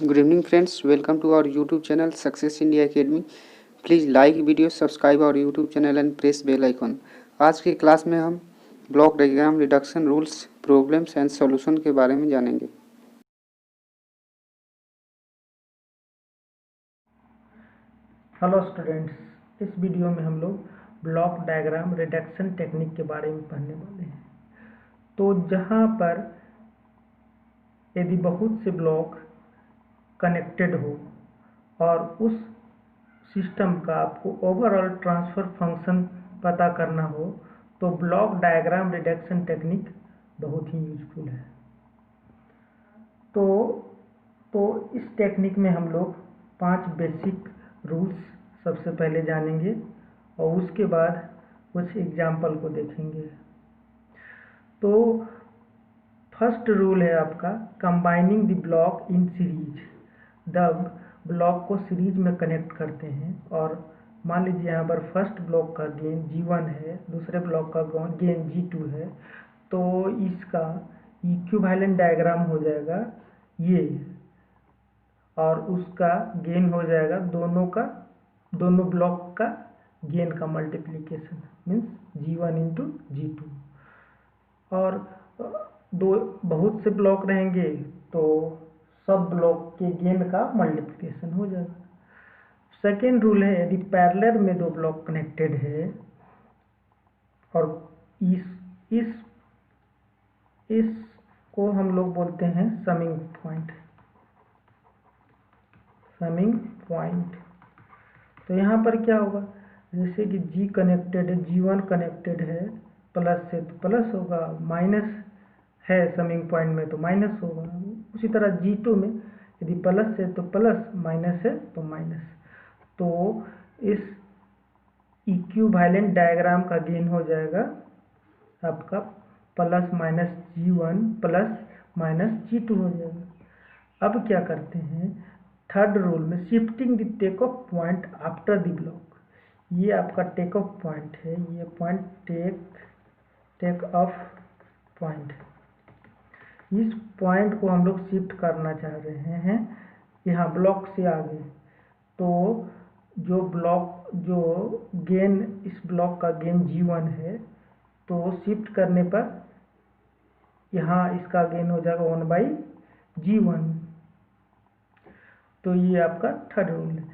Good evening friends, welcome to our YouTube channel Success India Academy. Please like video, subscribe our YouTube channel and press bell icon. आज के class में हम block diagram reduction rules, problems and solution के बारे में जानेंगे। Hello students, इस video में हम लोग ब्लॉक डायग्राम रिडक्शन टेक्निक के बारे में पढ़ने वाले हैं। तो जहाँ पर यदि बहुत से ब्लॉक कनेक्टेड हो और उस सिस्टम का आपको ओवरऑल ट्रांसफर फंक्शन पता करना हो तो ब्लॉक डायग्राम रिडक्शन टेक्निक बहुत ही यूजफुल है। तो इस टेक्निक में हम लोग 5 बेसिक रूल्स सबसे पहले जानेंगे और उसके बाद कुछ एग्जाम्पल को देखेंगे। तो फर्स्ट रूल है आपका combining the block in series. जब ब्लॉक को सीरीज में कनेक्ट करते हैं और मान लीजिए यहाँ पर फर्स्ट ब्लॉक का गेन G1 है, दूसरे ब्लॉक का गेन G2 है, तो इसका इक्विवेलेंट डायग्राम हो जाएगा ये, और उसका गेन हो जाएगा दोनों ब्लॉक का गेन का multiplication means G1 into G2। और दो बहुत से ब्लॉक रहेंगे तो सब ब्लॉक के गेन का मल्टीप्लिकेशन हो जाएगा। सेकेंड रूल है यदि पैरेलल में दो ब्लॉक कनेक्टेड है और इसको हम लोग बोलते हैं समिंग पॉइंट। तो यहाँ पर क्या होगा, जैसे कि G कनेक्टेड है, G1 कनेक्टेड है प्लस से तो प्लस होगा, माइनस है समिंग पॉइंट में तो माइनस होगा। उसी तरह G2 में यदि प्लस है तो प्लस, माइनस है तो माइनस। तो इस इक्विवेलेंट डायग्राम का गेन हो जाएगा आपका plus minus G1 plus minus G2 हो जाएगा। अब क्या करते हैं, थर्ड रूल में shifting the take off point after the block. ये आपका टेक ऑफ पॉइंट है, ये पॉइंट टेक ऑफ पॉइंट। इस पॉइंट को हम लोग शिफ्ट करना चाह रहे हैं यहाँ ब्लॉक से आगे। तो जो गेन इस ब्लॉक का गेन G1 है तो शिफ्ट करने पर यहाँ इसका गेन हो जाएगा 1/G1। तो ये आपका थर्ड रूल है।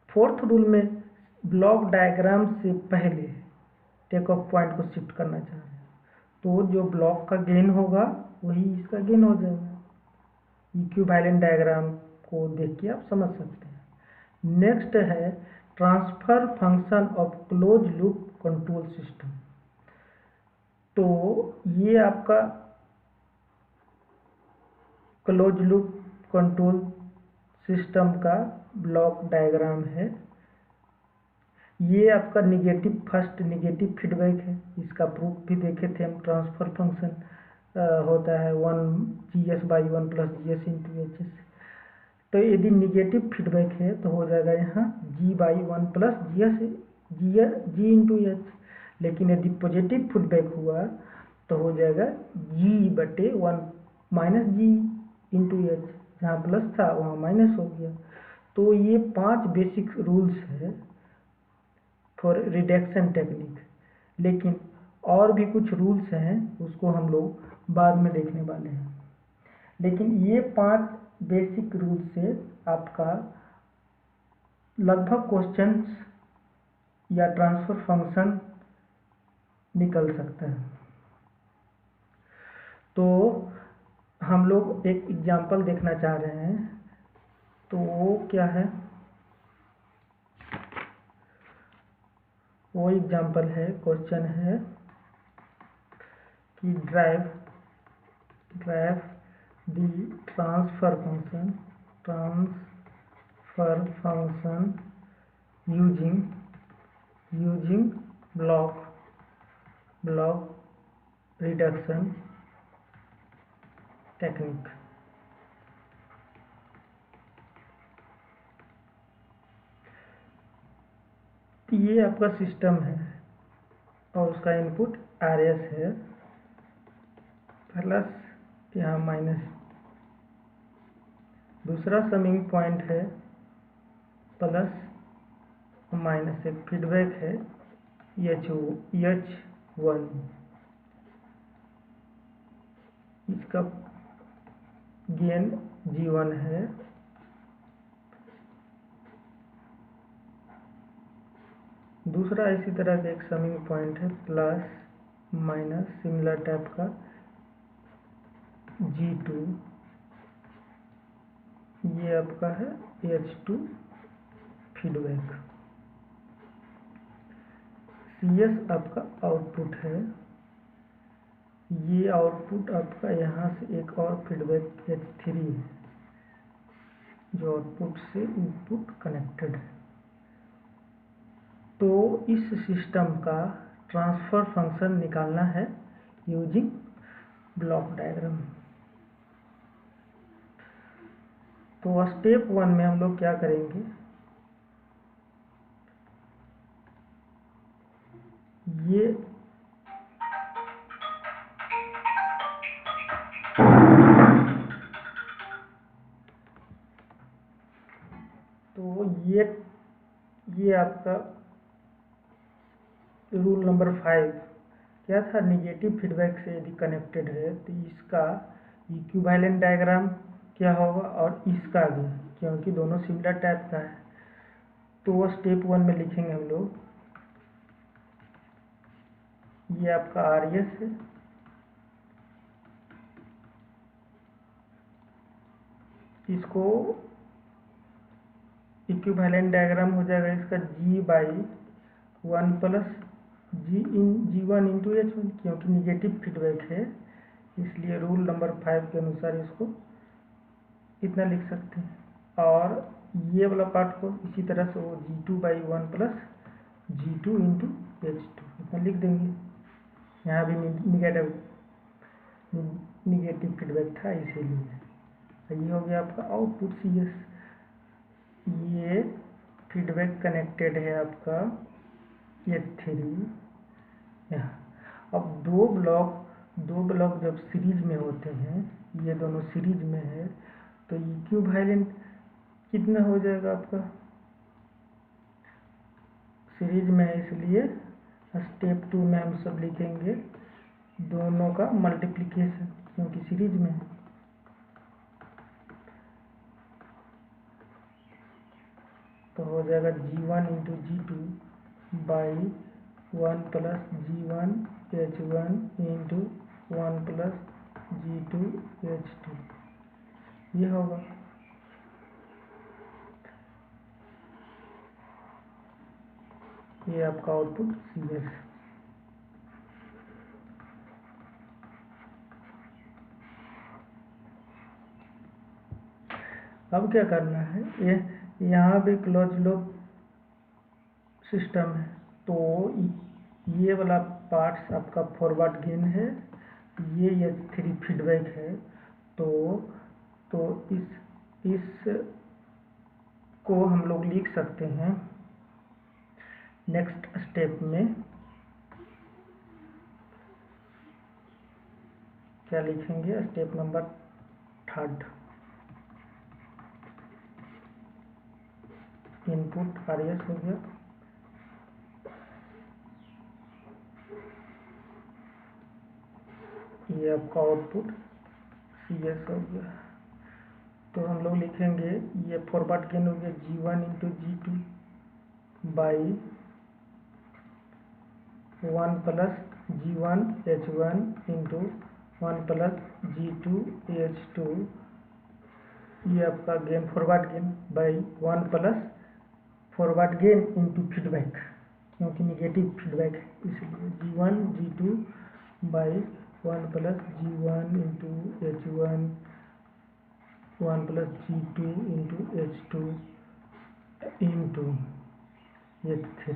फोर्थ रूल में ब्लॉक डायग्राम से पहले टेक ऑफ पॉइंट को शिफ्ट करना चाह रहे हैं तो जो ब्लॉक का गेन होगा वही इसका गेन हो जाएगा। इक्विवेलेंट डायग्राम को देख के आप समझ सकते हैं। नेक्स्ट है transfer function of close loop control system. तो ये आपका क्लोज लूप कंट्रोल सिस्टम का ब्लॉक डायग्राम है। ये आपका फर्स्ट निगेटिव फीडबैक है, इसका प्रूफ भी देखे थे हम। ट्रांसफर फंक्शन होता है 1GS/1 plus GS into HS। तो यदि निगेटिव फीडबैक है तो हो जाएगा यहाँ G/1 plus G into H। लेकिन यदि पॉजिटिव फीडबैक हुआ तो हो जाएगा G/1 minus G into H। जहाँ प्लस था वहाँ माइनस हो गया। तो ये 5 बेसिक रूल्स है फॉर रिडक्शन टेक्निक। लेकिन और भी कुछ रूल्स हैं, उसको हम लोग बाद में देखने वाले हैं। लेकिन ये 5 बेसिक रूल से आपका लगभग क्वेश्चंस या ट्रांसफर फंक्शन निकल सकता है। तो हम लोग एक एग्जांपल देखना चाह रहे हैं। तो वो क्या है, वो एग्जांपल है, क्वेश्चन है कि drive the transfer function using block reduction technique. ये आपका सिस्टम है और उसका इनपुट RS है प्लस यहाँ माइनस दूसरा समिंग पॉइंट है प्लस माइनस, एक फीडबैक है H1, इसका गेन G1 है। दूसरा इसी तरह का एक समिंग पॉइंट है प्लस माइनस सिमिलर टाइप का G2, ये आपका है H2 फीडबैक। CS आपका आउटपुट है, ये आउटपुट आपका यहाँ से एक और फीडबैक H3 है जो आउटपुट से इनपुट कनेक्टेड है। तो इस सिस्टम का ट्रांसफर फंक्शन निकालना है यूजिंग ब्लॉक डायग्राम। तो स्टेप 1 में हम लोग क्या करेंगे, ये तो ये आपका रूल नंबर 5 क्या था, निगेटिव फीडबैक से यदि कनेक्टेड है तो इसका इक्विवेलेंट डायग्राम क्या होगा और इसका भी, क्योंकि दोनों सिमिलर टाइप का है। तो स्टेप 1 में लिखेंगे हम लोग, ये आपका RS है, इसको इक्विवेलेंट डायग्राम हो जाएगा इसका G/1 plus G1 into H1, क्योंकि निगेटिव फीडबैक है इसलिए रूल नंबर 5 के अनुसार इसको इतना लिख सकते हैं। और ये वाला पार्ट को इसी तरह से वो G2/1 plus G2 into H2 इतना लिख देंगे। यहाँ भी निगेटिव फीडबैक था इसीलिए। ये हो गया आपका आउटपुट CS। ये फीडबैक कनेक्टेड है आपका H3 यहाँ। अब दो ब्लॉक जब सीरीज में होते हैं, ये दोनों सीरीज में है, तो इक्विवेलेंट कितना हो जाएगा आपका, सीरीज में है इसलिए स्टेप 2 में हम सब लिखेंगे दोनों का मल्टीप्लिकेशन, क्योंकि सीरीज में है। तो हो जाएगा G1 into G2/1 plus G1 H1 into 1 plus G2 H2, ये होगा। ये आपका आउटपुट CS। अब क्या करना है, ये यहाँ भी क्लोज लूप सिस्टम है, तो ये वाला पार्ट्स आपका फॉरवर्ड गेन है, ये H3 फीडबैक है। तो इस को हम लोग लिख सकते हैं नेक्स्ट स्टेप में, क्या लिखेंगे, स्टेप नंबर 3 इनपुट RS हो गया, ये आपका आउटपुट CS हो गया। तो हम लोग लिखेंगे ये फॉरवर्ड गेन हो गया G1 into G2/1 plus G1 H1 into 1 plus G2 H2, ये आपका gain forward gain by 1 plus forward gain into feedback, क्योंकि निगेटिव फीडबैक है इसलिए G1 G2/1 plus G1 into H1 1 plus G2 into H2 into H3।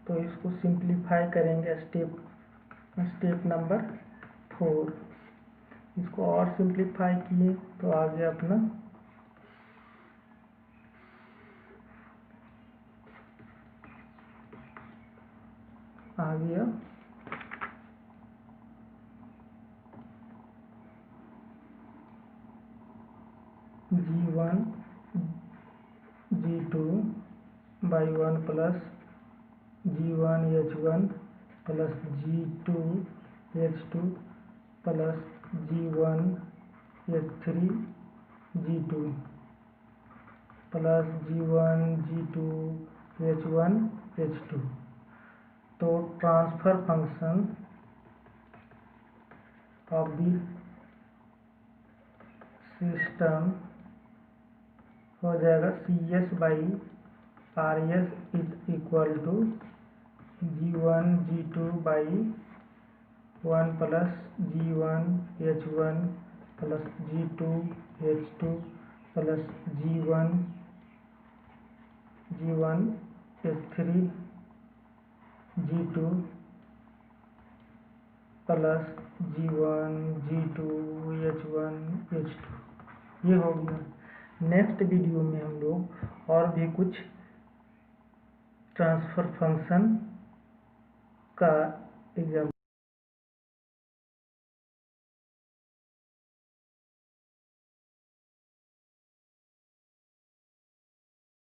तो इसको simplify करेंगे step number 4, इसको और सिंप्लीफाई किए तो आ गया अपना आ गया H1 G2 by 1 plus G1 H1 plus G2 H2 plus G1 H3 G2 plus G1 G2 H1 H2। तो transfer function of the system हो जाएगा CS by RS is equal to G1 G2 by 1 plus G1 H1 plus G2 H2 plus G1 H3 G2 plus G1 G2 H1 H2। ये हो गया। Next video में हम लोग और भी कुछ ट्रांसफर फंक्शन का एग्जाम्पल